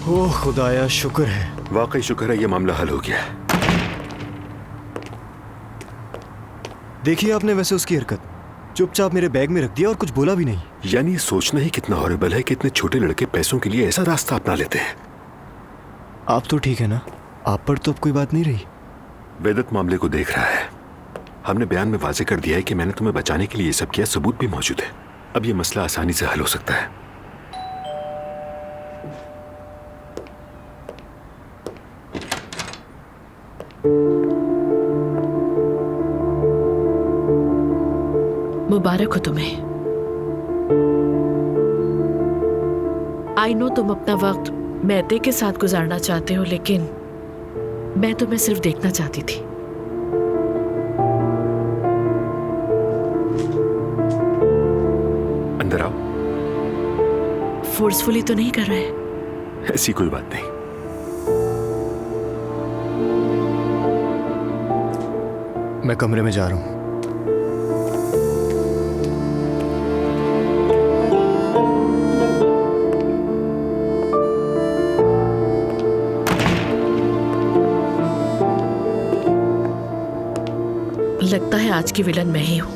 ओह खुदाया, शुक्र है। वाकई शुक्र है, ये मामला हल हो गया। देखिए आपने वैसे उसकी हरकत, चुपचाप मेरे बैग में रख दिया और कुछ बोला भी नहीं। यानी ये सोचना ही कितना हॉरिबल है कि इतने छोटे लड़के पैसों के लिए ऐसा रास्ता अपना लेते हैं। आप तो ठीक है ना? आप पर तो अब कोई बात नहीं रही? वेदत मामले को देख रहा है। हमने बयान में वाजे कर दिया है कि मैंने तुम्हें बचाने के लिए ये सब किया, सबूत भी मौजूद है। अब ये मसला आसानी से हल हो सकता है। मुबारक हो तुम्हें। आई नो तुम अपना वक्त मेहते के साथ गुजारना चाहते हो, लेकिन मैं तुम्हें सिर्फ देखना चाहती थी। अंदर आओ। फोर्सफुली तो नहीं कर रहे? ऐसी कोई बात नहीं। मैं कमरे में जा रहा हूं। लगता है आज की विलन मैं ही हूं।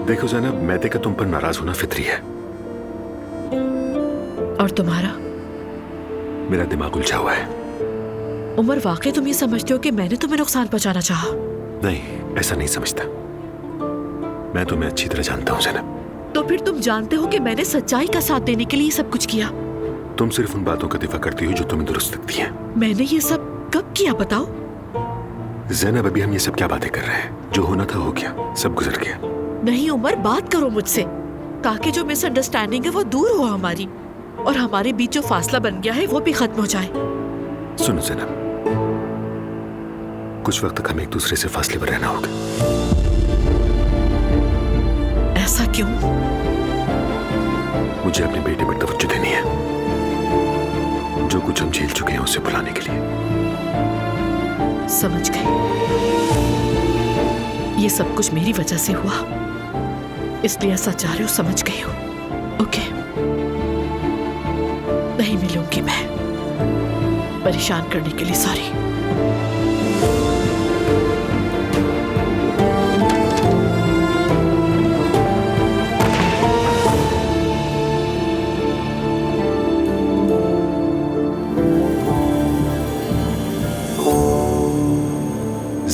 देखो ज़ैनब, मेहते का तुम पर नाराज होना फितरी है। और तुम्हारा? मेरा दिमाग उलझा हुआ है। उमर, वाकई तुम ये समझते हो कि मैंने तुम्हें नुकसान पहुंचाना चाहा? नहीं, ऐसा नहीं समझता। मैं तुम्हें अच्छी तरह जानता हूँ ज़ैनब। तो फिर तुम जानते हो कि मैंने सच्चाई का साथ देने के लिए सब कुछ किया। तुम सिर्फ उन बातों का दिफा करती हो जो तुम्हें दुरुस्त लगती हैं। मैंने ये सब कब किया बताओ? ज़ैनब, अभी हम ये सब क्या बातें कर रहे हैं? जो होना था हो गया, सब गुजर गया। नहीं उमर, बात करो मुझसे, ताकि जो मिसअंडरस्टैंडिंग है वो दूर हो हमारी, और हमारे बीच जो फासला बन गया है वो भी खत्म हो जाए। सुनो ज़ैनब, कुछ वक्त तक हमें एक दूसरे से फासले पर रहना होगा। ऐसा क्यों? मुझे अपने बेटे पर तवज्जो देनी है। जो कुछ हम झेल चुके हैं उसे भुलाने के लिए। समझ गई। ये सब कुछ मेरी वजह से हुआ, इसलिए ऐसा चाह रहे हो, समझ गई हो। ओके, नहीं मिलूंगी मैं। परेशान करने के लिए सॉरी।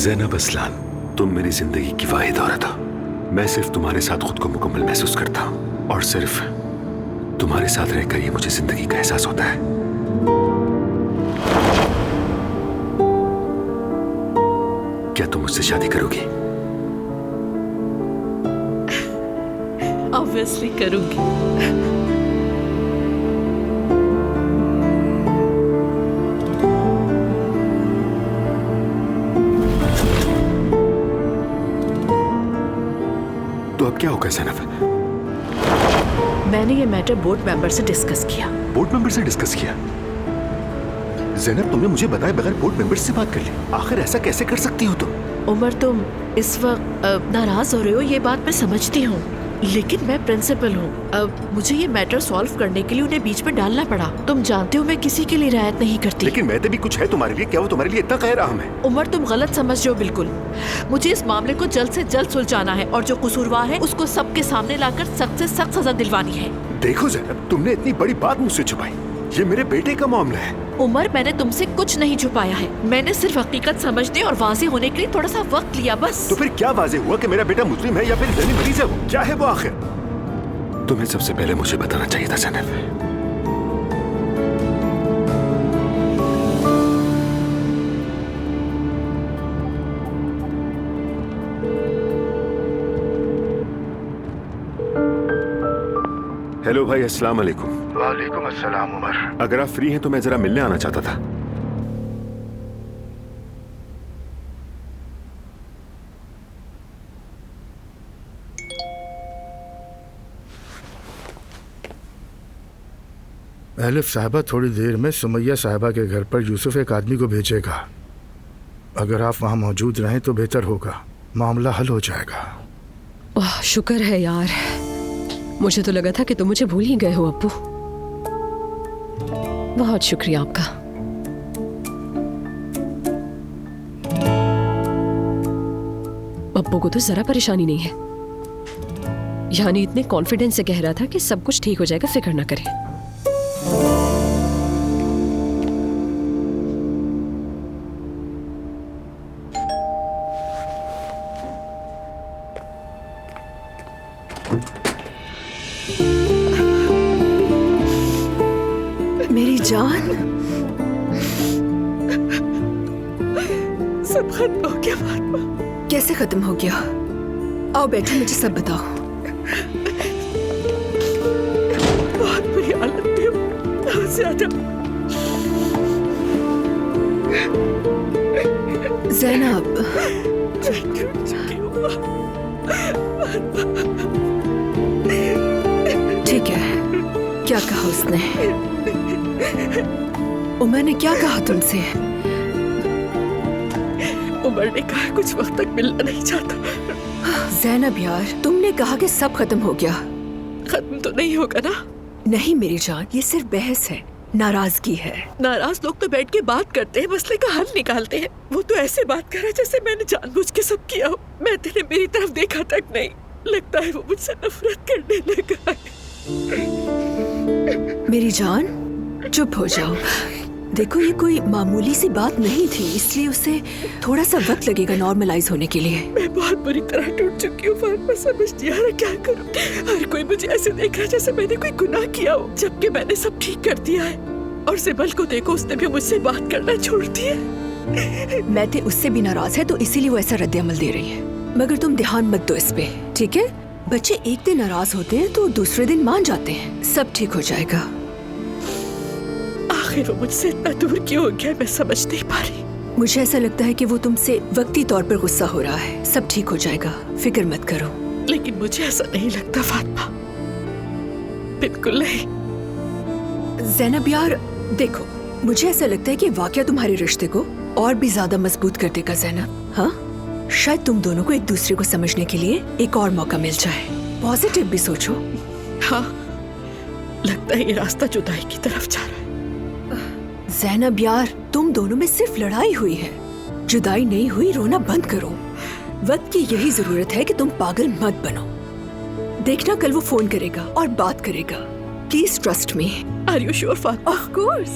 ज़ैनब असलान, तुम मेरी जिंदगी की वाहिद औरत हो। मैं सिर्फ तुम्हारे साथ खुद को मुकम्मल महसूस करता हूँ, और सिर्फ तुम्हारे साथ रहकर ये मुझे जिंदगी का एहसास होता है। क्या तुम मुझसे शादी करोगी? ऑब्वियसली करूंगी। तो अब क्या होगा ज़ैनब? मैंने ये मैटर बोर्ड मेंबर से डिस्कस किया। बोर्ड मेंबर से डिस्कस किया? ज़ैनब, तुमने मुझे बताए बगैर बोर्ड मेंबर से बात कर ली। आखिर ऐसा कैसे कर सकती हो तुम? उमर, तुम इस वक्त नाराज हो रहे हो, ये बात मैं समझती हूँ, लेकिन मैं प्रिंसिपल हूँ। अब मुझे ये मैटर सॉल्व करने के लिए उन्हें बीच में डालना पड़ा। तुम जानते हो मैं किसी के लिए रियायत नहीं करती। लेकिन मैं तो भी कुछ है तुम्हारे लिए। क्या वो तुम्हारे लिए इतना गैर अहम है? उमर, तुम गलत समझ रहे हो बिल्कुल। मुझे इस मामले को जल्द से जल्द सुलझाना है, और जो कसूरवार है उसको सबके सामने लाकर सख्त से सख्त सजा दिलवानी है। देखो ज़ैनब, तुमने इतनी बड़ी बात मुझसे छुपाई। ये मेरे बेटे का मामला है। उमर, मैंने तुमसे कुछ नहीं छुपाया है। मैंने सिर्फ हकीकत समझने और वाज़ेह होने के लिए थोड़ा सा वक्त लिया, बस। तो फिर क्या वाज़ेह हुआ कि मेरा बेटा मुस्लिम है या फिर जहनी मरीज है? वो क्या है वो आखिर? तुम्हें सबसे पहले मुझे बताना चाहिए था ज़ैनब। हेलो भाई, अस्सलाम वालेकुम। वालेकुम अस्सलाम उमर। अगर आप फ्री हैं तो मैं जरा मिलने आना चाहता था। एलिफ साहबा थोड़ी देर में सुमैया साहबा के घर पर यूसुफ एक आदमी को भेजेगा। अगर आप वहाँ मौजूद रहें तो बेहतर होगा, मामला हल हो जाएगा। ओह, शुक्र है यार। मुझे तो लगा था कि तुम मुझे भूल ही गए हो अब्बू। बहुत शुक्रिया आपका। पप्पू को तो जरा परेशानी नहीं है, यानी इतने कॉन्फिडेंस से कह रहा था कि सब कुछ ठीक हो जाएगा, फिक्र ना करें। मेरी जान, सब खत्म हो गया फातिमा। कैसे खत्म हो गया? आओ बैठो, मुझे सब बताओ। बहुत बुरी हालत में हूँ, बहुत ज्यादा। ज़ैनब, मैं टूट चुकी हूँ। ठीक है, क्या कहा उसने? उमर ने क्या कहा तुमसे? उमर ने कहा कुछ वक्त तक मिलना नहीं चाहता। ज़ैनब यार, तुमने कहा कि सब खत्म हो गया। खत्म तो नहीं होगा ना? नहीं मेरी जान, ये सिर्फ बहस है, नाराजगी है। नाराज लोग तो बैठ के बात करते हैं, मसले का हल निकालते हैं। वो तो ऐसे बात कर रहा है जैसे मैंने जानबूझ के सब किया हो। मैं तेरे मेरी तरफ देखा तक नहीं, लगता है वो मुझसे नफरत करने लगा है। मेरी जान, चुप हो जाओ। देखो ये कोई मामूली सी बात नहीं थी, इसलिए उसे थोड़ा सा वक्त लगेगा नॉर्मलाइज होने के लिए। मैं बहुत बुरी तरह टूट चुकी हूँ फातिमा, समझ नहीं आ रहा क्या करूँ। हर कोई मुझे ऐसे देख रहा है जैसे मैंने कोई गुनाह किया हो, जबकि मैंने सब ठीक कर दिया है। और सिबल को देखो, उसने भी मुझसे बात करना छोड़ दिया। मैते उससे भी नाराज है तो इसीलिए वो ऐसा रद्द अमल दे रही है। मगर तुम ध्यान मत दो इस पे, ठीक है? बच्चे एक दिन नाराज होते हैं तो दूसरे दिन मान जाते हैं। सब ठीक हो जाएगा। आखिर वो मुझसे इतना दूर क्यों हो गया, मैं समझ नहीं पा रही। मुझे ऐसा लगता है कि वो तुमसे वक्ती तौर पर गुस्सा हो रहा है। सब ठीक हो जाएगा, फिक्र मत करो। लेकिन मुझे ऐसा नहीं लगता फातिमा, बिल्कुल नहीं। ज़ैनब यार देखो, मुझे ऐसा लगता है कि वाकया तुम्हारे रिश्ते को और भी ज्यादा मजबूत कर देगा ज़ैनब। हाँ, शायद तुम दोनों को एक दूसरे को समझने के लिए एक और मौका मिल जाए। पॉजिटिव भी सोचो। हाँ, लगता है ये रास्ता जुदाई की तरफ जा रहा है। ज़ैनब यार, तुम दोनों में सिर्फ लड़ाई हुई है, जुदाई नहीं हुई। रोना बंद करो। वक्त की यही जरूरत है कि तुम पागल मत बनो। देखना कल वो फोन करेगा और बात करेगा। Please trust me. Are you sure Fatima? Of course.